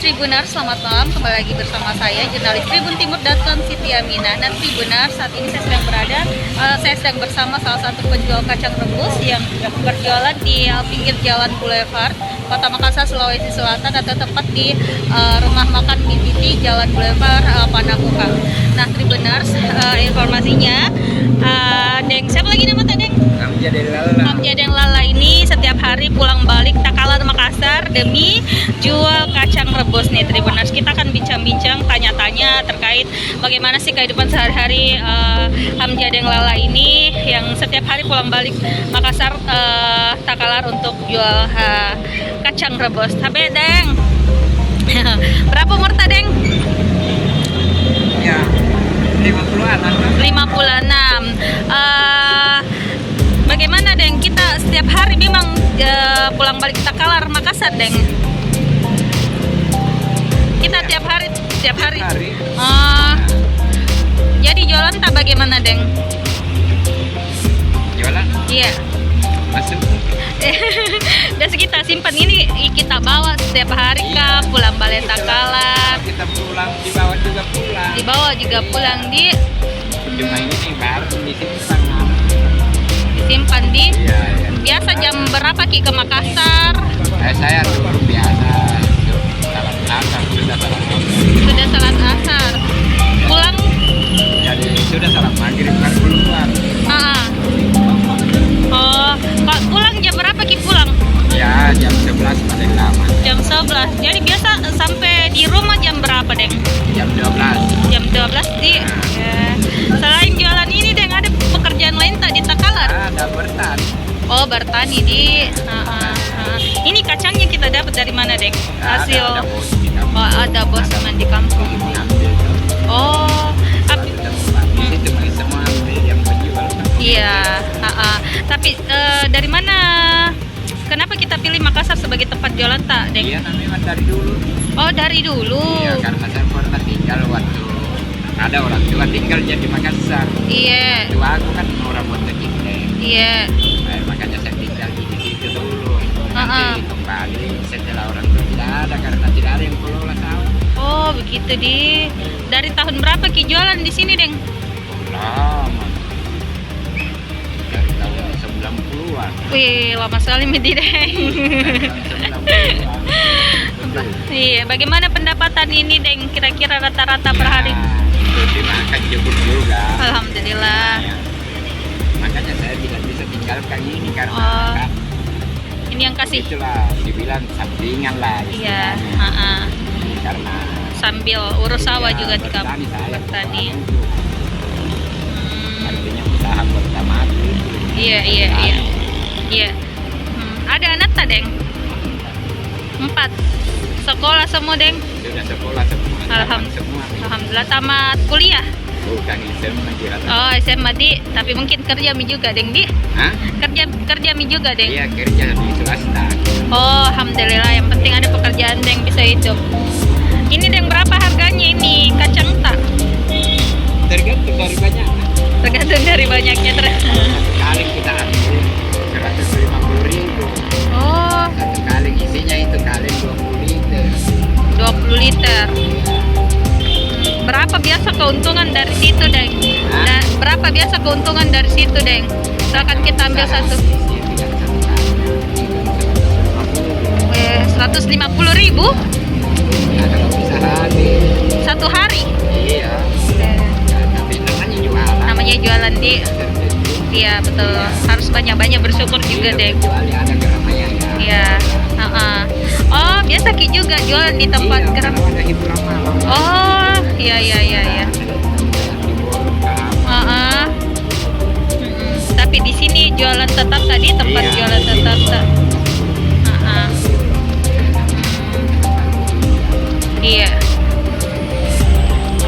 Tribuners, selamat malam. Kembali lagi bersama saya, jurnalis tribuntimur.com Siti Aminah. Nah, Tribuners, saat ini saya sedang bersama salah satu penjual kacang rebus yang berjualan di pinggir Jalan Boulevard, Kota Makassar, Sulawesi Selatan, atau tepat di rumah makan BTT Jalan Boulevard Panakuka. Nah, Tribuners, informasinya, Deng, siapa lagi nama Deng? Hamjadeng Lala ini setiap hari pulang balik Takalar Makassar demi jual kacang rebus nih, Tribuners. Kita akan bincang-bincang, tanya-tanya terkait bagaimana sih kehidupan sehari-hari Hamjadeng Lala ini yang setiap hari pulang balik Makassar Takalar untuk jual kacang rebus. Tapi Deng, berapa umur Deng? Ya, 56. 56. Bagaimana Deng, kita setiap hari memang pulang balik Takalar Makassar Deng? Kita tiap hari. Jadi jualan tak bagaimana Deng? Jualan? Iya. Masuk. Dan kita simpan ini kita bawa setiap hari kah pulang balik Takalar? Kita pulang, dibawa juga pulang. Dibawa juga pulang di. Cuma ini baru disimpan. Disimpan di. Iya. Biasa jam berapa Ki ke Makassar? Saya dulu biasa. Sudah salat asar. Pulang? Jadi sudah salat maghrib kan keluar. Oh, Pak pulang jam berapa Ki pulang? Ya, jam 11 paling lama. Jam 11. Jadi biasa sampai di rumah jam berapa, Deng? Jam 12. Jam 12 di. Ya. Selain jualan ini, Deng, ada pekerjaan lain tak di Takalar? Ada bertani. Oh, bertani di. Ini kacangnya kita dapat dari mana, Deng? Hasil. Ada bos di kampung. Oh, ada bos teman di kampung. Oh, di situ semua ambil yang penjual. iya. Tapi dari mana? Kenapa kita pilih Makassar sebagai tempat jualan tak, Deng? Iya, memang dari dulu. Oh, dari dulu. Iya, karena saya pernah tinggal waktu ada orang tua tinggal di Makassar. Iya. Tua aku kan orang Banda Kinde. Iya. Makanya saya tinggal di situ dulu. Nanti kembali setelah orang tua tidak ada karena tidak ada yang kelola sawah. Oh, begitu di. Dari tahun berapa Ki jualan di sini, Deng? Lama. Dari tahun 90-an. Wih, lama sekali Medi, Deng. Iya, bagaimana pendapatan ini, Deng? Kira-kira rata-rata per hari? Dimakan cukup juga. Alhamdulillah. Ya. Makanya saya tidak bisa tinggalkan ini karena kan, ini yang kasih. itulah dibilang sampingan lah. Iya, Karena sambil urus sawah juga di kampung bertani. bertani. Artinya usaha pertama itu. Iya. Ada anak tak, Deng? 4. Sekolah semua, Deng? Sudah sekolah semua. Alhamdulillah, tamat kuliah. Bukan SMA juga. Oh, SMA di, tapi mungkin kerja mi juga, Deng, di? Hah? Kerja mi juga, Deng? Iya, kerja di swasta. Oh, alhamdulillah, yang penting ada pekerjaan, Deng, bisa hidup. Ini, Deng, berapa harganya ini kacang tak? Tergantung dari banyak. Tergantung dari banyaknya. Kali kita ambil 150.000. Oh, Satu kali isinya itu kali 20 liter. 20 liter. Berapa biasa keuntungan dari situ, Deng? Berapa biasa keuntungan dari situ, Deng? Misalkan kita ambil satu. 150.000? Ada bisa habis. Satu hari? Iya. Tapi namanya jualan. Namanya jualan di. Iya, betul. Harus banyak-banyak bersyukur juga, Deng. Kecuali ada keramaian ya. Iya. Oh, biasa Ki juga jualan di tempat keram. Ada hiburan malam. Oh, iya. Tapi di sini jualan tetap tadi, tempat jualan tetap tak. Iya.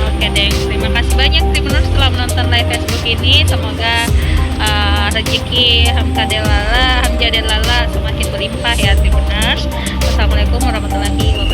Oke, Deng. Terima kasih banyak Tribuners telah menonton live Facebook ini. Semoga rezeki Hamjadeng Lala semakin berlimpah ya, Tribuners. Wassalamualaikum warahmatullahi wabarakatuh.